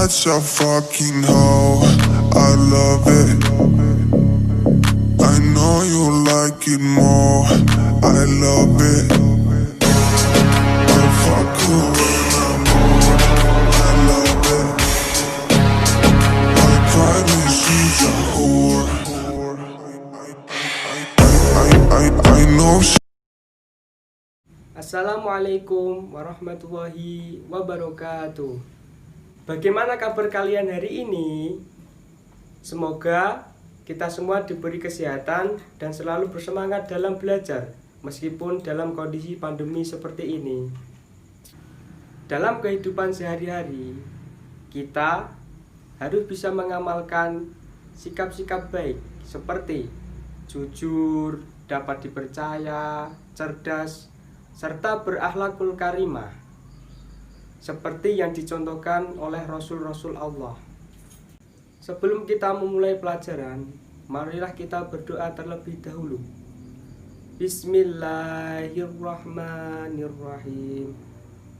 such a fucking hoe. I love it. I know you like it more. I love it. I fuck you when I'm bored. I love it. I promise she's a whore. I know she. Assalamualaikum warahmatullahi wabarakatuh. Bagaimana kabar kalian hari ini? Semoga kita semua diberi kesehatan dan selalu bersemangat dalam belajar, meskipun dalam kondisi pandemi seperti ini. Dalam kehidupan sehari-hari, kita harus bisa mengamalkan sikap-sikap baik seperti jujur, dapat dipercaya, cerdas, serta berakhlakul karimah, seperti yang dicontohkan oleh Rasul-Rasul Allah. Sebelum kita memulai pelajaran, marilah kita berdoa terlebih dahulu. Bismillahirrahmanirrahim.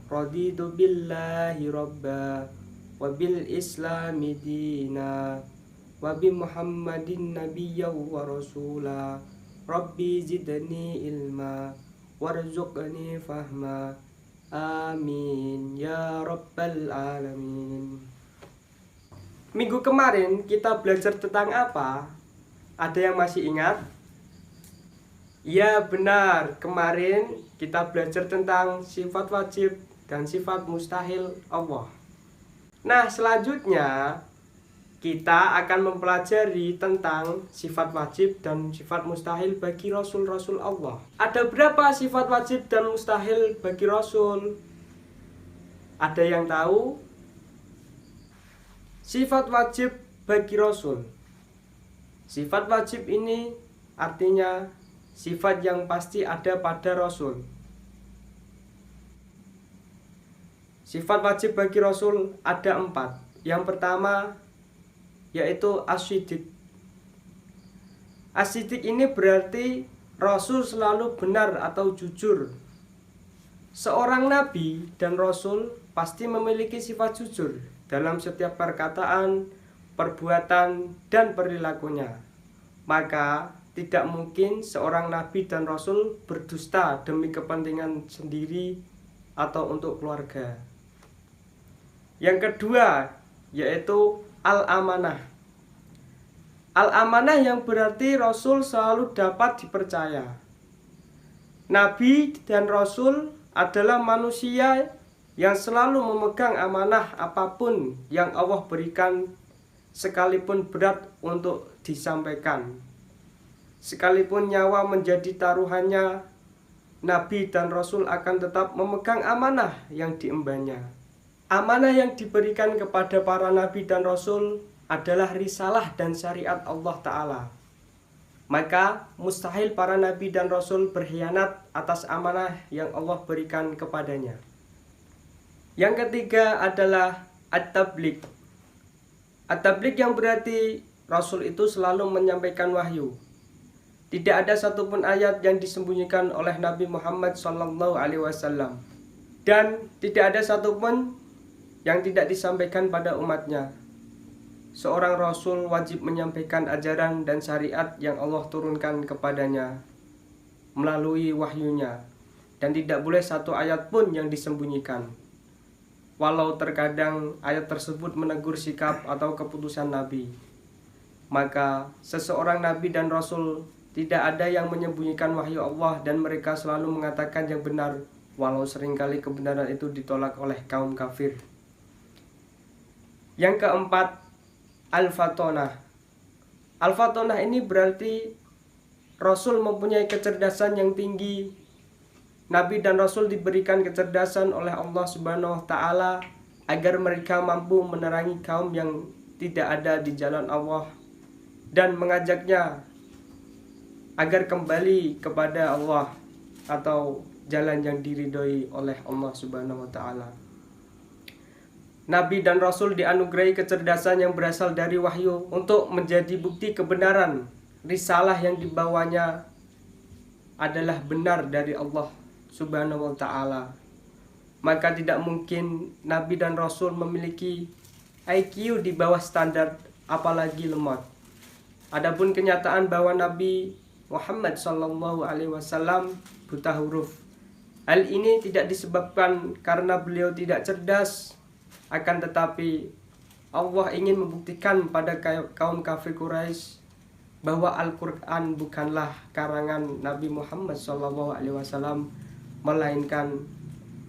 Raditu billahi robba, wa bil islami dina, wa bi muhammadin nabiyya wa rasula. Rabbi zidni ilma warzuqni fahma, amin ya rabbal alamin. Minggu kemarin kita belajar tentang apa? Ada yang masih ingat? Ya benar, kemarin kita belajar tentang sifat wajib dan sifat mustahil Allah. Nah, selanjutnya kita akan mempelajari tentang sifat wajib dan sifat mustahil bagi Rasul-Rasul Allah. Ada berapa sifat wajib dan mustahil bagi Rasul? Ada yang tahu? Sifat wajib bagi Rasul. Sifat wajib ini artinya sifat yang pasti ada pada Rasul. Sifat wajib bagi Rasul ada 4. Yang pertama yaitu as-siddiq. As-siddiq ini berarti Rasul selalu benar atau jujur. Seorang nabi dan Rasul pasti memiliki sifat jujur dalam setiap perkataan, perbuatan, dan perilakunya. Maka tidak mungkin seorang nabi dan Rasul berdusta demi kepentingan sendiri atau untuk keluarga. Yang kedua yaitu al-amanah. Al-amanah yang berarti Rasul selalu dapat dipercaya. Nabi dan Rasul adalah manusia yang selalu memegang amanah apapun yang Allah berikan, sekalipun berat untuk disampaikan. Sekalipun nyawa menjadi taruhannya, Nabi dan Rasul akan tetap memegang amanah yang diembannya. Amanah yang diberikan kepada para nabi dan rasul adalah risalah dan syariat Allah Ta'ala. Maka mustahil para nabi dan rasul berkhianat atas amanah yang Allah berikan kepadanya. Yang ketiga adalah at-tabligh. At-tabligh yang berarti rasul itu selalu menyampaikan wahyu. Tidak ada satupun ayat yang disembunyikan oleh Nabi Muhammad SAW, dan tidak ada satupun yang tidak disampaikan pada umatnya. Seorang Rasul wajib menyampaikan ajaran dan syariat yang Allah turunkan kepadanya melalui wahyunya, dan tidak boleh satu ayat pun yang disembunyikan. Walau terkadang ayat tersebut menegur sikap atau keputusan Nabi, maka seseorang Nabi dan Rasul tidak ada yang menyembunyikan wahyu Allah, dan mereka selalu mengatakan yang benar, walau seringkali kebenaran itu ditolak oleh kaum kafir. Yang keempat, al-fatonah. Al-fatonah ini berarti Rasul mempunyai kecerdasan yang tinggi. Nabi dan Rasul diberikan kecerdasan oleh Allah Subhanahu wa Ta'ala agar mereka mampu menerangi kaum yang tidak ada di jalan Allah dan mengajaknya agar kembali kepada Allah atau jalan yang diridhoi oleh Allah Subhanahu wa Ta'ala. Nabi dan Rasul dianugerahi kecerdasan yang berasal dari wahyu untuk menjadi bukti kebenaran risalah yang dibawanya adalah benar dari Allah Subhanahu wa Ta'ala. Maka tidak mungkin Nabi dan Rasul memiliki IQ di bawah standar, apalagi lemot. Adapun kenyataan bahwa Nabi Muhammad SAW buta huruf. Hal ini tidak disebabkan karena beliau tidak cerdas, akan tetapi Allah ingin membuktikan pada kaum kafir Quraisy bahwa Al-Quran bukanlah karangan Nabi Muhammad SAW, melainkan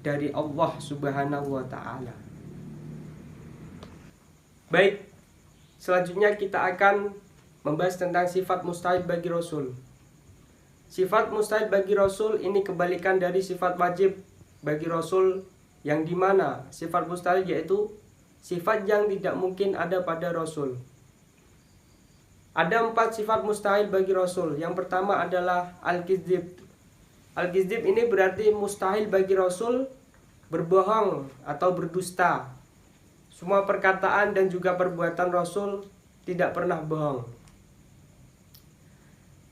dari Allah Subhanahu wa Ta'ala. Baik, selanjutnya kita akan membahas tentang sifat mustahil bagi Rasul. Sifat mustahil bagi Rasul ini kebalikan dari sifat wajib bagi Rasul, yang dimana sifat mustahil yaitu sifat yang tidak mungkin ada pada Rasul. Ada 4 sifat mustahil bagi Rasul. Yang pertama adalah al-kizdzib. Al-kizdzib ini berarti mustahil bagi Rasul berbohong atau berdusta. Semua perkataan dan juga perbuatan Rasul tidak pernah bohong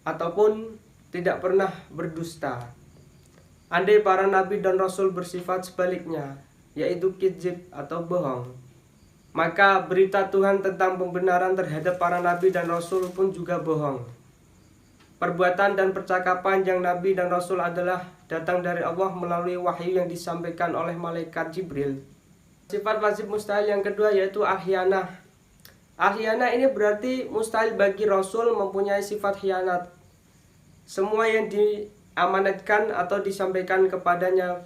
ataupun tidak pernah berdusta. Andai para nabi dan rasul bersifat sebaliknya, yaitu kizdzib atau bohong, maka berita Tuhan tentang pembenaran terhadap para nabi dan rasul pun juga bohong. Perbuatan dan percakapan yang nabi dan rasul adalah datang dari Allah melalui wahyu yang disampaikan oleh malaikat Jibril. Sifat wajib mustahil yang kedua yaitu al-khianah. Al-khianah ini berarti mustahil bagi rasul mempunyai sifat khianat. Semua yang diamanatkan atau disampaikan kepadanya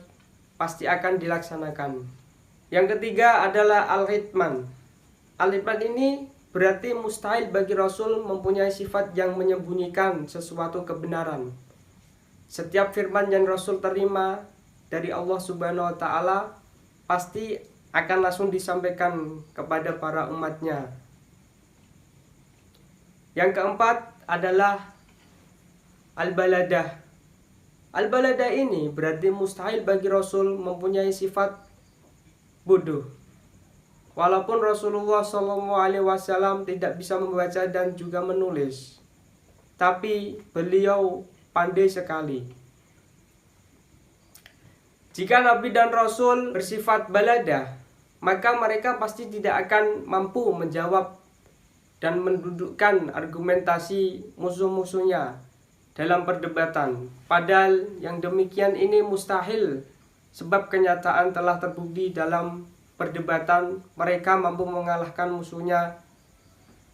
pasti akan dilaksanakan. Yang ketiga adalah al-ghitman. Al-ghitman ini berarti mustahil bagi Rasul mempunyai sifat yang menyembunyikan sesuatu kebenaran. Setiap firman yang Rasul terima dari Allah Subhanahu wa Ta'ala pasti akan langsung disampaikan kepada para umatnya. Yang keempat adalah al-baladah. Al-baladah ini berarti mustahil bagi Rasul mempunyai sifat bodoh. Walaupun Rasulullah SAW tidak bisa membaca dan juga menulis, tapi beliau pandai sekali. Jika Nabi dan Rasul bersifat baladah, maka mereka pasti tidak akan mampu menjawab dan mendudukkan argumentasi musuh-musuhnya dalam perdebatan. Padahal yang demikian ini mustahil, sebab kenyataan telah terbukti dalam perdebatan mereka mampu mengalahkan musuhnya.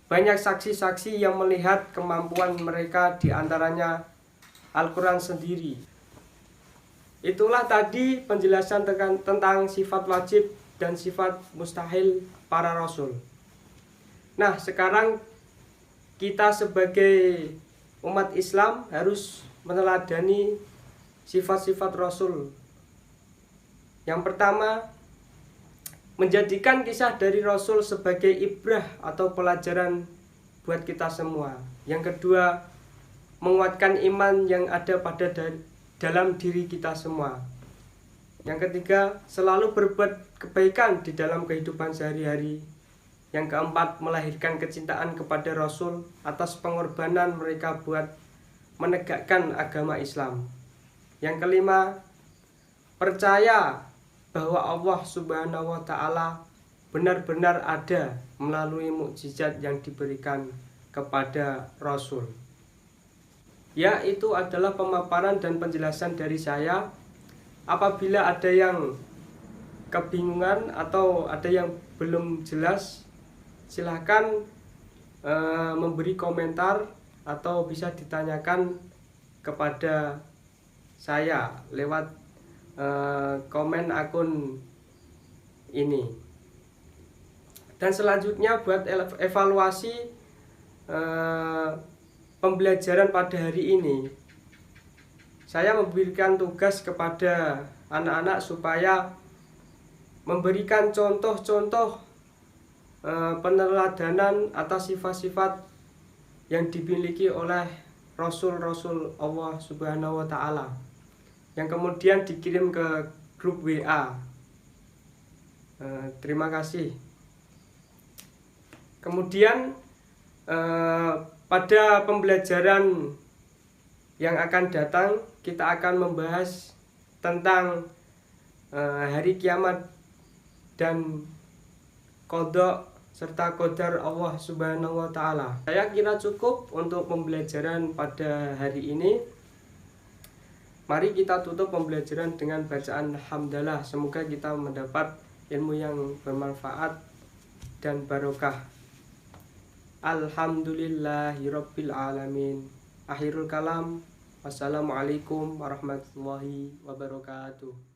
Banyak saksi-saksi yang melihat kemampuan mereka, diantaranya Al-Quran sendiri. Itulah tadi penjelasan tentang sifat wajib dan sifat mustahil para rasul. Nah, sekarang kita sebagai umat Islam harus meneladani sifat-sifat Rasul. Yang pertama, menjadikan kisah dari Rasul sebagai ibrah atau pelajaran buat kita semua. Yang kedua, menguatkan iman yang ada pada dalam diri kita semua. Yang ketiga, selalu berbuat kebaikan di dalam kehidupan sehari-hari. Yang keempat, melahirkan kecintaan kepada Rasul atas pengorbanan mereka buat menegakkan agama Islam. Yang kelima, percaya bahwa Allah Subhanahu wa Ta'ala benar-benar ada melalui mukjizat yang diberikan kepada Rasul. Ya, itu adalah pemaparan dan penjelasan dari saya. Apabila ada yang kebingungan atau ada yang belum jelas, silahkan memberi komentar atau bisa ditanyakan kepada saya lewat komen akun ini. Dan selanjutnya buat evaluasi pembelajaran pada hari ini, saya memberikan tugas kepada anak-anak supaya memberikan contoh-contoh peneladanan atas sifat-sifat yang dimiliki oleh Rasul-Rasul Allah Subhanahu wa Ta'ala, yang kemudian dikirim ke grup WA. Terima kasih. Kemudian pada pembelajaran yang akan datang kita akan membahas tentang hari kiamat dan qadha serta qadar Allah Subhanahu wa taala. Saya kira cukup untuk pembelajaran pada hari ini. Mari kita tutup pembelajaran dengan bacaan hamdalah. Semoga kita mendapat ilmu yang bermanfaat dan barokah. Alhamdulillahirabbil alamin. Akhirul kalam. Wassalamualaikum warahmatullahi wabarakatuh.